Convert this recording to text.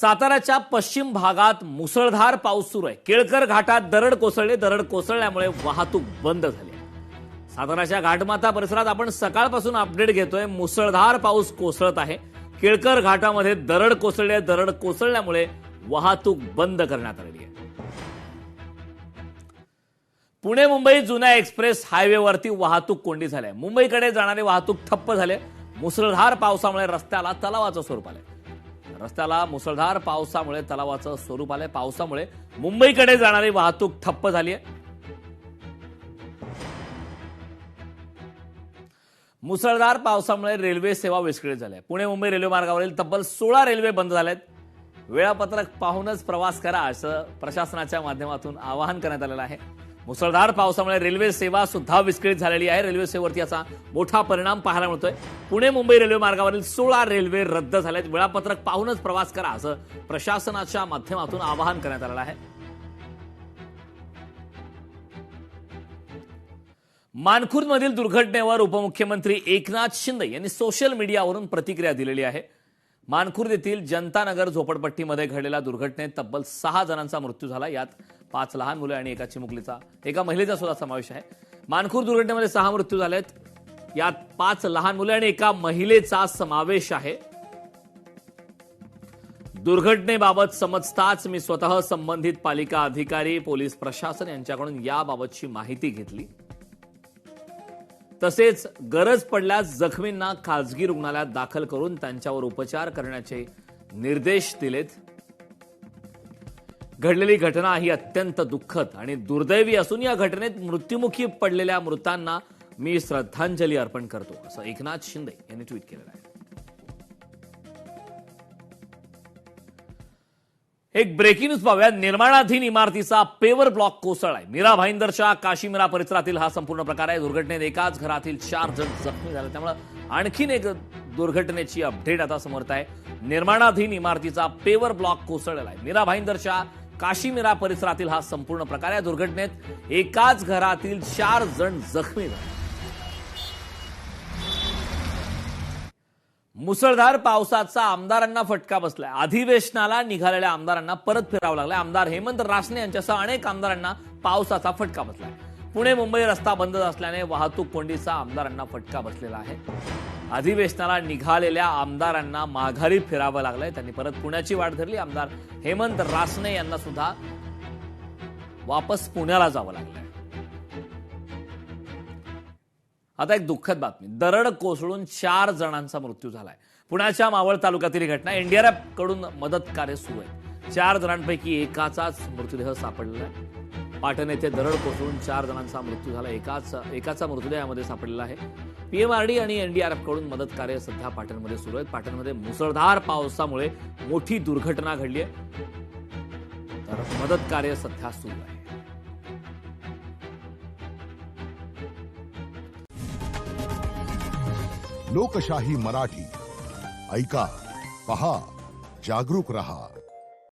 साताऱ्याच्या पश्चिम भागात मुसळधार पाऊस सुरू आहे। केळकर घाटात दरड कोसळल्यामुळे वाहतूक बंद झाली आहे। साताऱ्याच्या घाटमाथा परिसरात आपण सकाळपासून अपडेट घेतोय। मुसळधार पाऊस कोसळत आहे। केळकर घाटामध्ये दरड कोसळल्यामुळे वाहतूक बंद करण्यात आली आहे। पुणे मुंबई जुना एक्सप्रेस हायवेवरती वाहतूक कोंडी झाली आहे। मुंबईकडे जाणारी वाहतूक ठप्प झाली आहे। मुसळधार पावसामुळे रस्त्याला तलावाचं स्वरूप आलंय। मुसळधार पावसामुळे तलावाचं स्वरूप आलंय। पावसामुळे मुंबईकडे जाणारी वाहतूक ठप्प झाली आहे। मुसळधार पावसामुळे रेल्वे सेवा विस्कळीत झाली आहे। पुणे मुंबई रेल्वे मार्गावरील तब्बल 16 रेल्वे बंद झाल्यात। वेळापत्रक पाहूनच प्रवास करा असं प्रशासनाच्या माध्यमातून आवाहन करण्यात आलेलं आहे। मुसळधार पावसामुळे रेल्वे सेवा सुद्धा विस्कळीत झालेली आहे। रेल्वे सेवेवरती याचा मोठा परिणाम पाहायला मिळतोय। पुणे मुंबई रेल्वे मार्गावरील 16 रेल्वे रद्द झाल्यात। वेळापत्रक पाहूनच प्रवास करा असं प्रशासनाच्या माध्यमातून आवाहन करण्यात आलेलं आहे। मानखुर्दमधील दुर्घटनेवर उपमुख्यमंत्री एकनाथ शिंदे यांनी सोशल मीडियावरून प्रतिक्रिया दिलेली आहे। मानखुर्द येथील जनतानगर झोपडपट्टीमध्ये घडलेल्या दुर्घटनेत तब्बल 6 जणांचा मृत्यू झाला। यात 5 लहान मुले आणि एका महिलेचा सुद्धा समावेश आहे। मानखुर्द दुर्घटनेमध्ये 6 मृत्यू झालेत। यात 5 लहान मुले आणि एका महिलेचा समावेश आहे। दुर्घटनेबाबत समजताच मी स्वतः संबंधित पालिका अधिकारी, पोलीस प्रशासन यांच्याकडून याबाबतची माहिती घेतली। तसेच गरज पडल्यास जखमींना खासगी रुग्णालयात दाखल करून त्यांच्यावर उपचार करण्याचे निर्देश दिलेत। घडलेली घटना ही अत्यंत दुःखद आणि दुर्दैवी असून या घटनेत मृत्युमुखी पडलेल्या मृतांना मी श्रद्धांजली अर्पण करतो असं एकनाथ शिंदे यांनी ट्विट केलेलं आहे। एक ब्रेकिंग न्यूज पाहूया। निर्माणाधीन इमारतीचा पेवर ब्लॉक कोसळलाय। मीरा भाईंदरच्या काशीमीरा परिसरातील हा संपूर्ण प्रकार आहे। दुर्घटनेत एकाच घरातील 4 जण जखमी झाले। त्यामुळे आणखीन एक दुर्घटनेची अपडेट आता समोर आहे। निर्माणाधीन इमारतीचा पेवर ब्लॉक कोसळलेला आहे। मीरा भाईंदरच्या काशीमीरा परिसरातील हा संपूर्ण प्रकार आहे। दुर्घटनेत एकाच घरातील 4 जण जखमी झाले। मुसळधार पावसाचा आमदारांना फटका बसलाय। अधिवेशनाला निघालेल्या आमदारांना परत फिरावं लागलंय। आमदार हेमंत रासने यांच्यासह अनेक आमदारांना पावसाचा फटका बसलाय। पुणे मुंबई रस्ता बंद असल्याने वाहतूक कोंडीचा आमदारांना फटका बसलेला आहे। अधिवेशनाला निघालेल्या आमदारांना माघारी फिरावं लागलंय। त्यांनी परत पुण्याची वाट धरली। आमदार हेमंत रासने यांना सुद्धा वापस पुण्याला जावं लागलंय। आता एक दुःखद बातमी। दरड कोसळून 4 जणांचा मृत्यू झालाय। पुण्याच्या मावळ तालुक्यातील घटना। एनडीआरएफ कडून मदत कार्य सुरू आहे। 4 जणांपैकी एकाचाच मृतदेह सापडलेला आहे। पाटण येथे दरड कोसळून 4 जणांचा मृत्यू झाला। एकाचा मृतदेह यामध्ये सापडलेला आहे। पीएमआरडी आणि एनडीआरएफ कडून मदत कार्य सध्या पाटणमध्ये सुरू आहे। पाटणमध्ये मुसळधार पावसामुळे मोठी दुर्घटना घडली आहे। तर मदत कार्य सध्या सुरू आहे। लोकशाही मराठी ऐका, पहा, जागरूक रहा।